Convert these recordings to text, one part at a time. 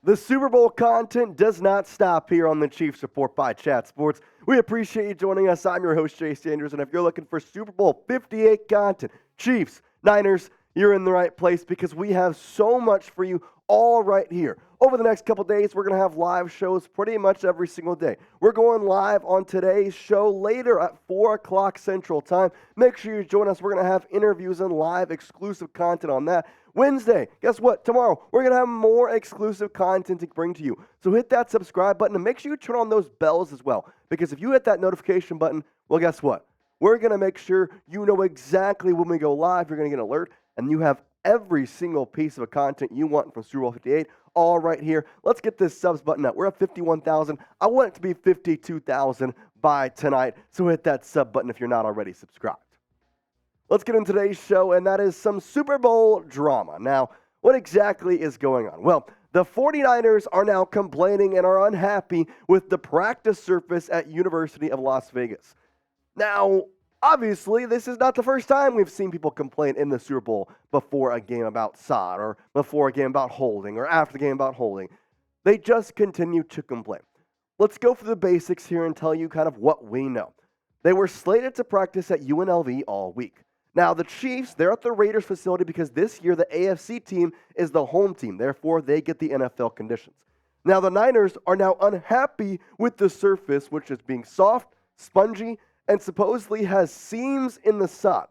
The Super Bowl content does not stop here on the Chiefs Report by Chat Sports. We appreciate you joining us. I'm your host, Jace Andrews, and if you're looking for Super Bowl 58 content, Chiefs, Niners, you're in the right place because we have so much for you all right here. Over the next couple days, we're going to have live shows pretty much every single day. We're going live on today's show later at 4 o'clock Central Time. Make sure you join us. We're going to have interviews and live exclusive content on that. Wednesday, guess what? Tomorrow, we're going to have more exclusive content to bring to you. So hit that subscribe button and make sure you turn on those bells as well. Because if you hit that notification button, well, guess what? We're going to make sure you know exactly when we go live. You're going to get an alert, and you have every single piece of content you want from Super Bowl 58 all right here. Let's get this subs button up. We're at 51,000. I want it to be 52,000 by tonight. So hit that sub button if you're not already subscribed. Let's get into today's show, and that is some Super Bowl drama. Now, what exactly is going on? Well, the 49ers are now complaining and are unhappy with the practice surface at University of Las Vegas. Now, obviously, this is not the first time we've seen people complain in the Super Bowl before a game about sod or before a game about holding or after the game about holding. They just continue to complain. Let's go through the basics here and tell you kind of what we know. They were slated to practice at UNLV all week. Now, the Chiefs, they're at the Raiders facility because this year the AFC team is the home team. Therefore, they get the NFL conditions. Now, the Niners are now unhappy with the surface, which is being soft, spongy, and supposedly has seams in the sod.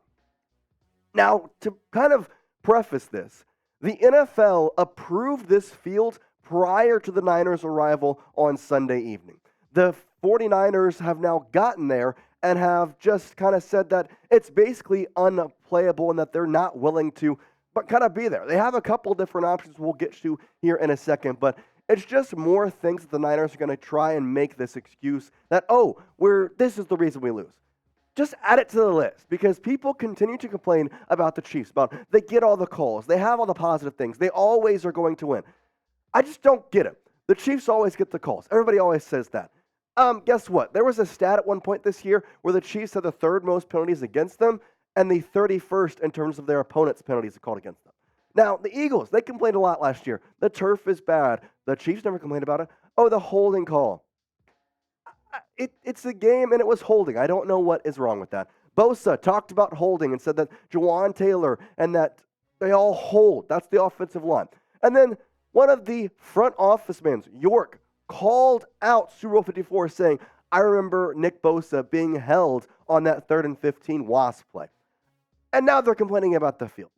Now, to kind of preface this, the NFL approved this field prior to the Niners' arrival on Sunday evening. The 49ers have now gotten there and have just kind of said that it's basically unplayable and that they're not willing to but kind of be there. They have a couple different options we'll get to here in a second, but it's just more things that the Niners are going to try and make this excuse that, this is the reason we lose. Just add it to the list because people continue to complain about the Chiefs, about they get all the calls, they have all the positive things, they always are going to win. I just don't get it. The Chiefs always get the calls. Everybody always says that. Guess what? There was a stat at one point this year where the Chiefs had the third most penalties against them and the 31st in terms of their opponents' penalties called against them. Now, the Eagles, they complained a lot last year. The turf is bad. The Chiefs never complained about it. Oh, the holding call. It's a game, and it was holding. I don't know what is wrong with that. Bosa talked about holding and said that Jawan Taylor and that they all hold. That's the offensive line. And then one of the front office men, York, called out Super Bowl 54 saying, I remember Nick Bosa being held on that 3rd and 15 Wasp play. And now they're complaining about the field.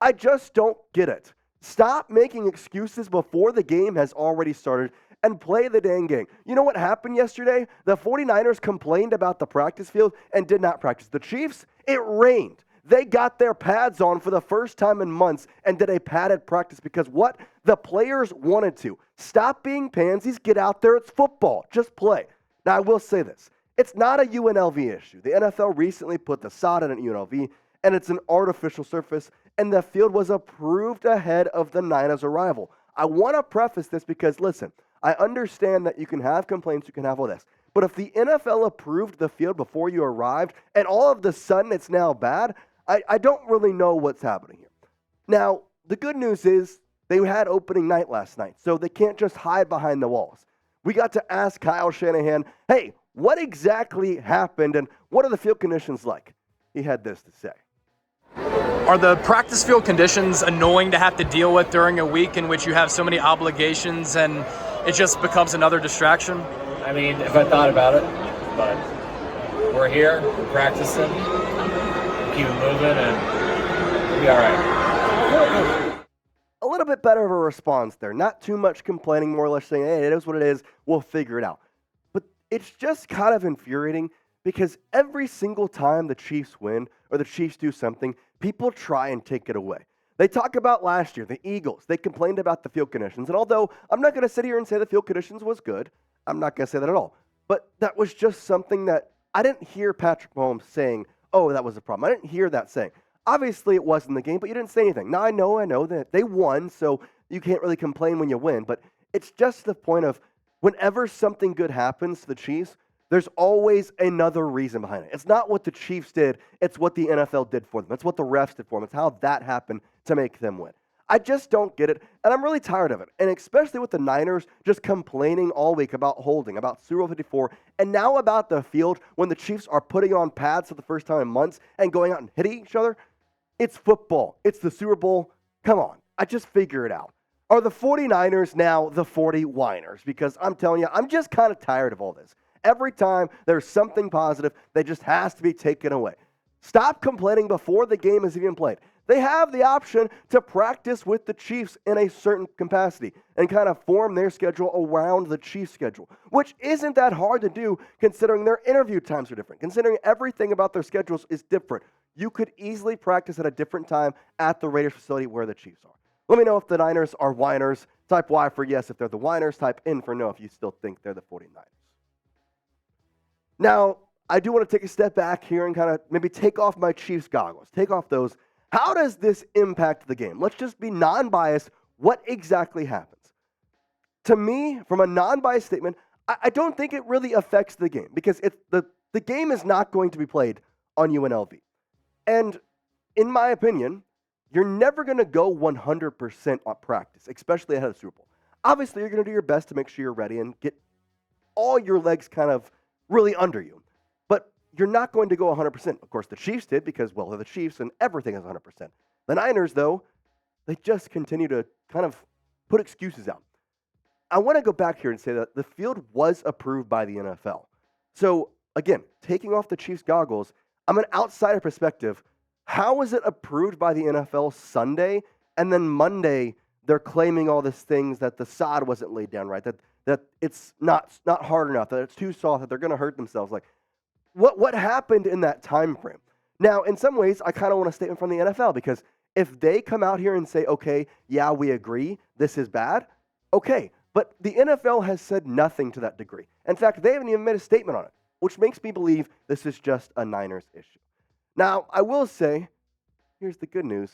I just don't get it. Stop making excuses before the game has already started and play the dang game. You know what happened yesterday? The 49ers complained about the practice field and did not practice. The Chiefs, it rained. They got their pads on for the first time in months and did a padded practice because what? The players wanted to. Stop being pansies. Get out there. It's football. Just play. Now, I will say this. It's not a UNLV issue. The NFL recently put the sod in at UNLV, and it's an artificial surface, and the field was approved ahead of the Niners' arrival. I want to preface this because, listen, I understand that you can have complaints, you can have all this. But if the NFL approved the field before you arrived, and all of a sudden it's now bad, I don't really know what's happening here. Now, the good news is they had opening night last night, so they can't just hide behind the walls. We got to ask Kyle Shanahan, hey, what exactly happened and what are the field conditions like? He had this to say. Are the practice field conditions annoying to have to deal with during a week in which you have so many obligations and it just becomes another distraction? I mean, if I thought about it, but we're here, we're practicing, keep it moving, and we'll be all right. A little bit better of a response there. Not too much complaining, more or less saying, hey, it is what it is, we'll figure it out. But it's just kind of infuriating because every single time the Chiefs win or the Chiefs do something, people try and take it away. They talk about last year, the Eagles. They complained about the field conditions. And although I'm not going to sit here and say the field conditions was good, I'm not going to say that at all. But that was just something that I didn't hear Patrick Mahomes saying, oh, that was a problem. I didn't hear that saying. Obviously, it was in the game, but you didn't say anything. Now, I know that they won, so you can't really complain when you win. But it's just the point of whenever something good happens to the Chiefs, there's always another reason behind it. It's not what the Chiefs did. It's what the NFL did for them. It's what the refs did for them. It's how that happened to make them win. I just don't get it, and I'm really tired of it. And especially with the Niners just complaining all week about holding, about Super Bowl 54, and now about the field when the Chiefs are putting on pads for the first time in months and going out and hitting each other. It's football. It's the Super Bowl. Come on. I just figure it out. Are the 49ers now the 40 whiners? Because I'm telling you, I'm just kind of tired of all this. Every time there's something positive that just has to be taken away. Stop complaining before the game is even played. They have the option to practice with the Chiefs in a certain capacity and kind of form their schedule around the Chiefs' schedule, which isn't that hard to do considering their interview times are different, considering everything about their schedules is different. You could easily practice at a different time at the Raiders facility where the Chiefs are. Let me know if the Niners are whiners. Type Y for yes if they're the whiners. Type N for no if you still think they're the 49ers. Now, I do want to take a step back here and kind of maybe take off my Chiefs goggles, take off those. How does this impact the game? Let's just be non-biased. What exactly happens? To me, from a non-biased statement, I don't think it really affects the game because the game is not going to be played on UNLV. And in my opinion, you're never going to go 100% on practice, especially ahead of the Super Bowl. Obviously, you're going to do your best to make sure you're ready and get all your legs kind of really under you. But you're not going to go 100%. Of course, the Chiefs did because, well, they're the Chiefs and everything is 100%. The Niners, though, they just continue to kind of put excuses out. I want to go back here and say that the field was approved by the NFL. So, again, taking off the Chiefs goggles, I'm an outsider perspective. How was it approved by the NFL Sunday, and then Monday they're claiming all these things that the sod wasn't laid down right, that it's not hard enough, that it's too soft, that they're going to hurt themselves? Like, what happened in that time frame? Now, in some ways, I kind of want a statement from the NFL because if they come out here and say, okay, yeah, we agree, this is bad, okay. But the NFL has said nothing to that degree. In fact, they haven't even made a statement on it, which makes me believe this is just a Niners issue. Now, I will say, here's the good news.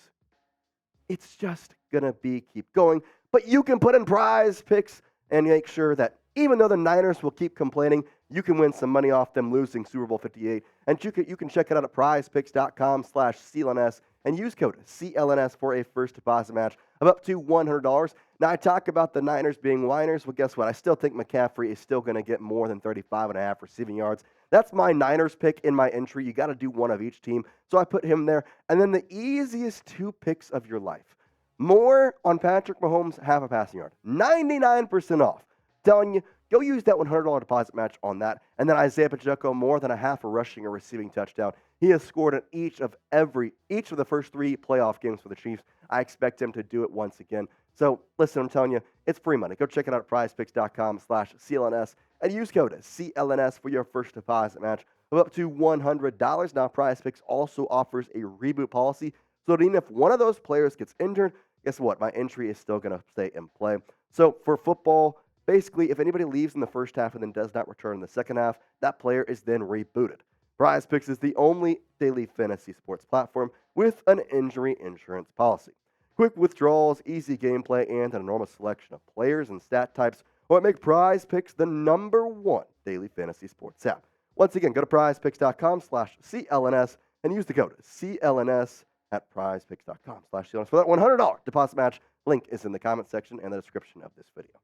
It's just going to keep going. But you can put in PrizePicks and make sure that even though the Niners will keep complaining, you can win some money off them losing Super Bowl 58. And you can check it out at prizepicks.com/CLNS and use code CLNS for a first deposit match of up to $100. Now, I talk about the Niners being whiners. Well, guess what? I still think McCaffrey is still going to get more than 35.5 receiving yards. That's my Niners pick in my entry. You got to do one of each team. So I put him there. And then the easiest two picks of your life. More on Patrick Mahomes, half a passing yard. 99% off. Telling you, go use that $100 deposit match on that. And then Isaiah Pacheco, more than a half a rushing or receiving touchdown. He has scored in each of the first three playoff games for the Chiefs. I expect him to do it once again. So, listen, I'm telling you, it's free money. Go check it out at prizepicks.com/CLNS and use code CLNS for your first deposit match of up to $100. Now, PrizePicks also offers a reboot policy, so that even if one of those players gets injured, guess what? My entry is still going to stay in play. So, for football, basically, if anybody leaves in the first half and then does not return in the second half, that player is then rebooted. PrizePicks is the only daily fantasy sports platform with an injury insurance policy. Quick withdrawals, easy gameplay, and an enormous selection of players and stat types what make PrizePicks the #1 daily fantasy sports app. Once again, go to prizepicks.com/CLNS and use the code CLNS at prizepicks.com/CLNS for that $100 deposit match. Link is in the comment section and the description of this video.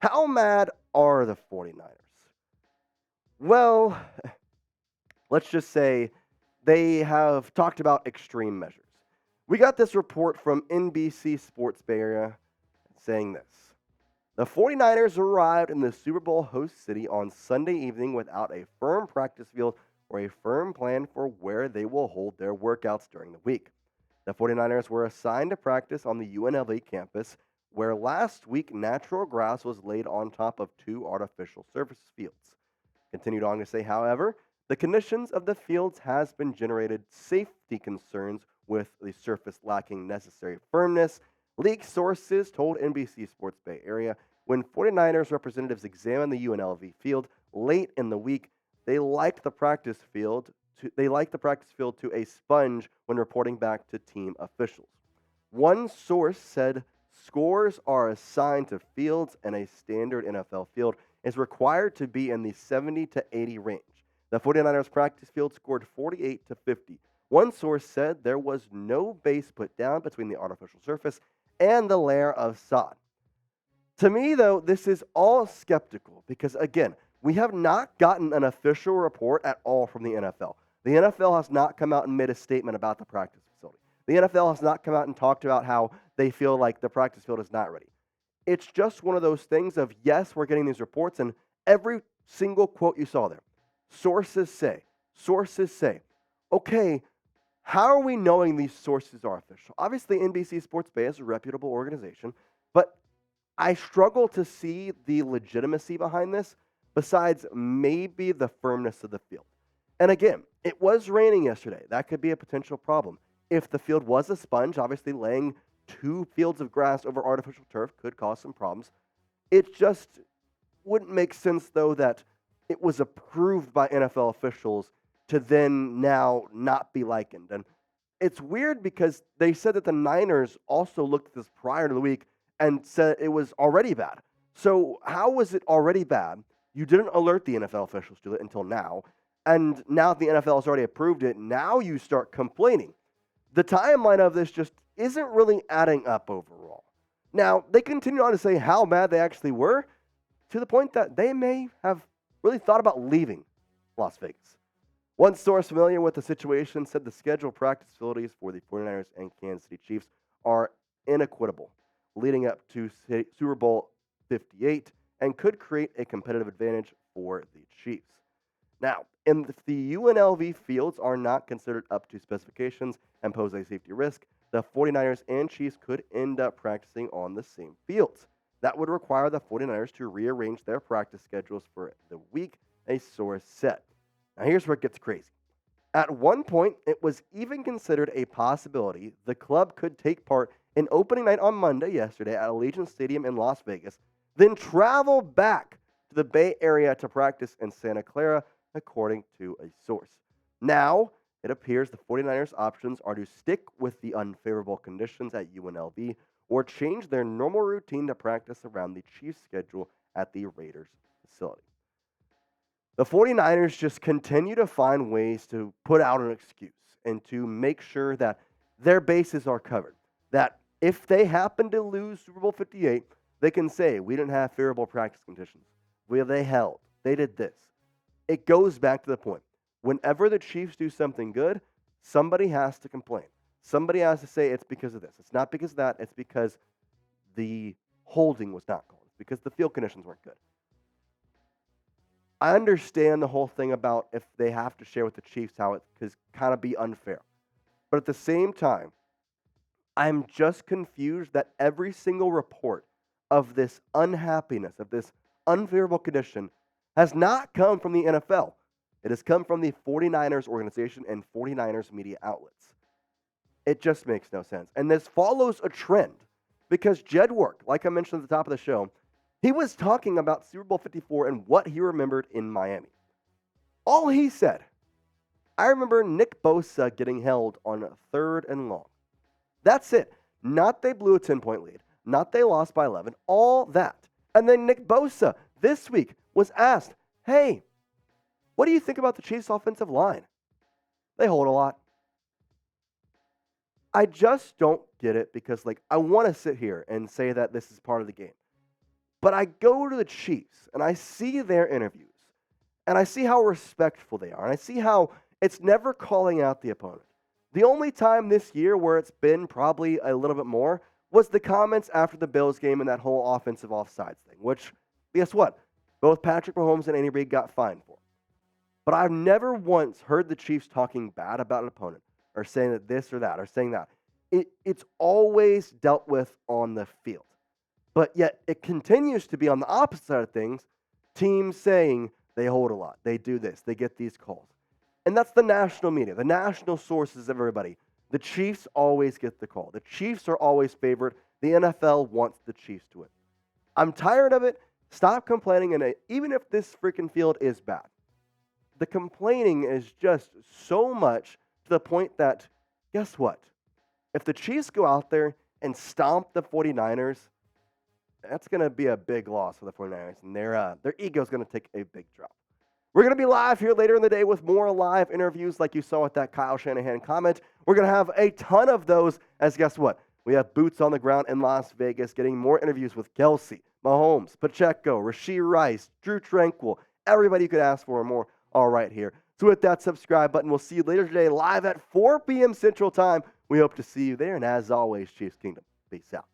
How mad are the 49ers? Well, let's just say they have talked about extreme measures. We got this report from NBC Sports Bay Area saying this. The 49ers arrived in the Super Bowl host city on Sunday evening without a firm practice field or a firm plan for where they will hold their workouts during the week. The 49ers were assigned to practice on the UNLV campus, where last week natural grass was laid on top of two artificial surface fields. Continued on to say, however, the conditions of the fields has been generated safety concerns with the surface lacking necessary firmness. League sources told NBC Sports Bay Area when 49ers representatives examined the UNLV field late in the week, they liked the practice field to a sponge when reporting back to team officials. One source said scores are assigned to fields and a standard NFL field is required to be in the 70 to 80 range. The 49ers practice field scored 48 to 50. One source said there was no base put down between the artificial surface and the layer of sod. To me, though, this is all skeptical because, again, we have not gotten an official report at all from the NFL. The NFL has not come out and made a statement about the practice facility. The NFL has not come out and talked about how they feel like the practice field is not ready. It's just one of those things of, yes, we're getting these reports, and every single quote you saw there, sources say. Okay, how are we knowing these sources are official? Obviously, NBC Sports Bay is a reputable organization, but I struggle to see the legitimacy behind this besides maybe the firmness of the field. And again, it was raining yesterday. That could be a potential problem. If the field was a sponge, obviously laying 2 fields of grass over artificial turf could cause some problems. It just wouldn't make sense, though, that it was approved by NFL officials to then now not be likened. And it's weird because they said that the Niners also looked at this prior to the week and said it was already bad. So how was it already bad? You didn't alert the NFL officials to it until now. And now the NFL has already approved it. Now you start complaining. The timeline of this just isn't really adding up overall. Now, they continue on to say how bad they actually were, to the point that they may have really thought about leaving Las Vegas. One source familiar with the situation said the scheduled practice facilities for the 49ers and Kansas City Chiefs are inequitable, leading up to Super Bowl 58, and could create a competitive advantage for the Chiefs. Now, if the UNLV fields are not considered up to specifications and pose a safety risk, the 49ers and Chiefs could end up practicing on the same fields. That would require the 49ers to rearrange their practice schedules for the week, a source said. Now, here's where it gets crazy. At one point, it was even considered a possibility the club could take part in opening night on Monday yesterday at Allegiant Stadium in Las Vegas, then travel back to the Bay Area to practice in Santa Clara, according to a source. Now, it appears the 49ers' options are to stick with the unfavorable conditions at UNLV or change their normal routine to practice around the Chiefs' schedule at the Raiders' facility. The 49ers just continue to find ways to put out an excuse and to make sure that their bases are covered. That if they happen to lose Super Bowl 58, they can say, we didn't have favorable practice conditions. They held. They did this. It goes back to the point. Whenever the Chiefs do something good, somebody has to complain. Somebody has to say it's because of this. It's not because of that. It's because the holding was not called. It's because the field conditions weren't good. I understand the whole thing about if they have to share with the Chiefs how it could kind of be unfair. But at the same time, I'm just confused that every single report of this unhappiness, of this unfavorable condition, has not come from the NFL. It has come from the 49ers organization and 49ers media outlets. It just makes no sense. And this follows a trend because Jed Work, like I mentioned at the top of the show, he was talking about Super Bowl 54 and what he remembered in Miami. All he said, I remember Nick Bosa getting held on 3rd and long. That's it. Not they blew a 10-point lead. Not they lost by 11. All that. And then Nick Bosa this week was asked, hey, what do you think about the Chiefs' offensive line? They hold a lot. I just don't get it because, I want to sit here and say that this is part of the game. But I go to the Chiefs and I see their interviews and I see how respectful they are and I see how it's never calling out the opponent. The only time this year where it's been probably a little bit more was the comments after the Bills game and that whole offensive offsides thing, which, guess what? Both Patrick Mahomes and Andy Reid got fined for. But I've never once heard the Chiefs talking bad about an opponent or saying that this or that or saying that. It's always dealt with on the field. But yet it continues to be on the opposite side of things, teams saying they hold a lot, they do this, they get these calls. And that's the national media, the national sources of everybody. The Chiefs always get the call. The Chiefs are always favored. The NFL wants the Chiefs to win. I'm tired of it. Stop complaining. And even if this freaking field is bad, the complaining is just so much to the point that, guess what? If the Chiefs go out there and stomp the 49ers, that's going to be a big loss for the 49ers. And their ego is going to take a big drop. We're going to be live here later in the day with more live interviews like you saw with that Kyle Shanahan comment. We're going to have a ton of those as guess what? We have boots on the ground in Las Vegas getting more interviews with Kelsey, Mahomes, Pacheco, Rashee Rice, Drew Tranquil, everybody you could ask for and more all right here. So hit that subscribe button. We'll see you later today live at 4 p.m. Central Time. We hope to see you there. And as always, Chiefs Kingdom, peace out.